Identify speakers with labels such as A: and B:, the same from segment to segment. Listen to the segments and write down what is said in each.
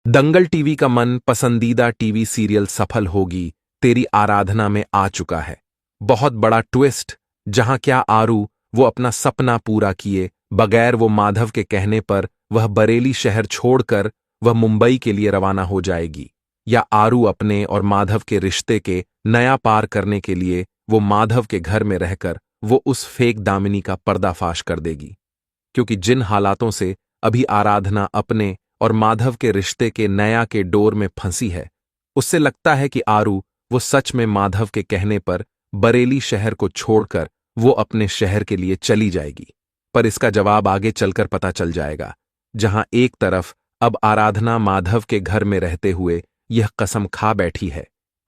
A: दंगल TV का मन पसंदीदा टीवी सीरियल सफल होगी तेरी आराधना में आ चुका है। बहुत बड़ा ट्विस्ट, जहां क्या आरू वो अपना सपना पूरा किए बगैर वो माधव के कहने पर वह बरेली शहर छोड़कर वह मुंबई के लिए रवाना हो जाएगी, या आरू अपने और माधव के रिश्ते के नया पार करने के लिए वो माधव के घर में रहकर वो उस फेक दामिनी का पर्दाफाश कर देगी। क्योंकि जिन हालातों से अभी आराधना अपने और माधव के रिश्ते के नया के डोर में फंसी है, उससे लगता है कि आरू वो सच में माधव के कहने पर बरेली शहर को छोड़कर वो अपने शहर के लिए चली जाएगी। पर इसका जवाब आगे चलकर पता चल जाएगा, जहां एक तरफ अब आराधना माधव के घर में रहते हुए यह कसम खा बैठी है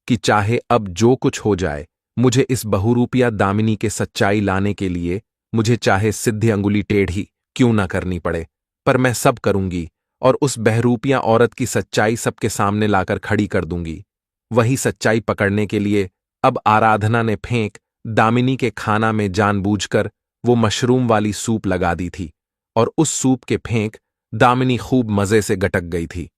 A: कि चाहे अब जो कुछ हो जाए, मुझे इस बहुरूपिया दामिनी के सच्चाई लाने के लिए मुझे चाहे सीधी अंगुली टेढ़ी क्यों ना करनी पड़े, पर मैं सब करूंगी और उस बहरूपिया औरत की सच्चाई सबके सामने लाकर खड़ी कर दूंगी। वही सच्चाई पकड़ने के लिए अब आराधना ने फेंक दामिनी के खाना में जानबूझकर वो मशरूम वाली सूप लगा दी थी, और उस सूप के फेंक दामिनी खूब मजे से गटक गई थी।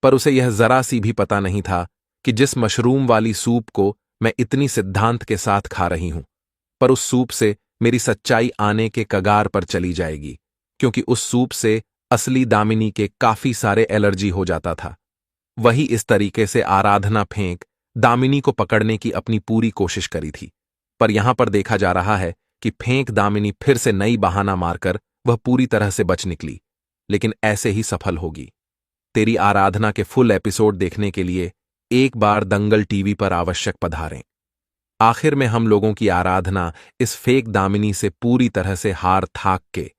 A: पर उसे यह जरा सी भी पता नहीं था कि जिस मशरूम वाली सूप को मैं इतनी सिद्धांत के साथ खा रही हूं, पर उस सूप से मेरी सच्चाई आने के कगार पर चली जाएगी, क्योंकि उस सूप से असली दामिनी के काफी सारे एलर्जी हो जाता था। वही इस तरीके से आराधना फेंक दामिनी को पकड़ने की अपनी पूरी कोशिश करी थी, पर यहां पर देखा जा रहा है कि फेंक दामिनी फिर से नई बहाना मारकर वह पूरी तरह से बच निकली, लेकिन ऐसे ही सफल होगी। तेरी आराधना के फुल एपिसोड देखने के लिए एक बार दंगल टीवी पर आवश्यक पधारें। आखिर में हम लोगों की आराधना इस फेक दामिनी से पूरी तरह से हार थाक के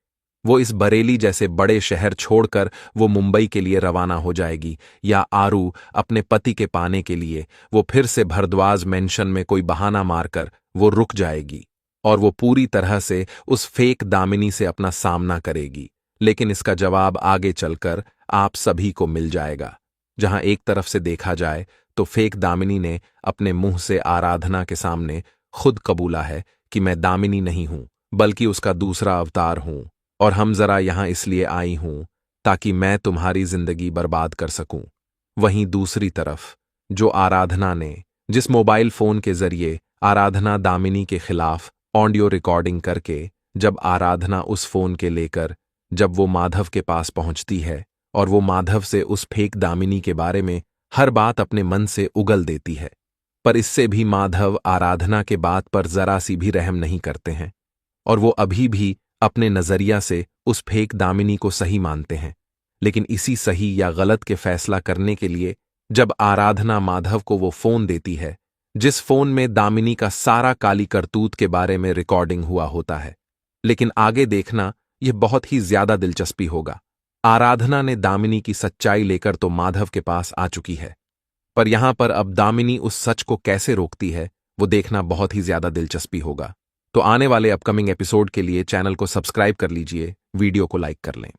A: वो इस बरेली जैसे बड़े शहर छोड़कर वो मुंबई के लिए रवाना हो जाएगी, या आरू अपने पति के पाने के लिए वो फिर से भरद्वाज मेंशन में कोई बहाना मारकर वो रुक जाएगी और वो पूरी तरह से उस फेक दामिनी से अपना सामना करेगी। लेकिन इसका जवाब आगे चलकर आप सभी को मिल जाएगा। जहां एक तरफ से देखा जाए तो फेक दामिनी ने अपने मुंह से आराधना के सामने खुद कबूला है कि मैं दामिनी नहीं हूं, बल्कि उसका दूसरा अवतार हूं, और हम जरा यहां इसलिए आई हूं ताकि मैं तुम्हारी जिंदगी बर्बाद कर सकूं। वहीं दूसरी तरफ जो आराधना ने जिस मोबाइल फोन के जरिए आराधना दामिनी के खिलाफ ऑडियो रिकॉर्डिंग करके जब आराधना उस फोन के लेकर जब वो माधव के पास पहुंचती है और वो माधव से उस फेक दामिनी के बारे में हर बात अपने मन से उगल देती है, पर इससे भी माधव आराधना के बात पर जरा सी भी रहम नहीं करते हैं और वो अभी भी अपने नजरिया से उस फेक दामिनी को सही मानते हैं। लेकिन इसी सही या गलत के फैसला करने के लिए जब आराधना माधव को वो फोन देती है जिस फोन में दामिनी का सारा काली करतूत के बारे में रिकॉर्डिंग हुआ होता है, लेकिन आगे देखना यह बहुत ही ज्यादा दिलचस्पी होगा। आराधना ने दामिनी की सच्चाई लेकर तो माधव के पास आ चुकी है, पर यहां पर अब दामिनी उस सच को कैसे रोकती है वो देखना बहुत ही ज्यादा दिलचस्पी होगा। तो आने वाले अपकमिंग एपिसोड के लिए चैनल को सब्सक्राइब कर लीजिए, वीडियो को लाइक कर लें।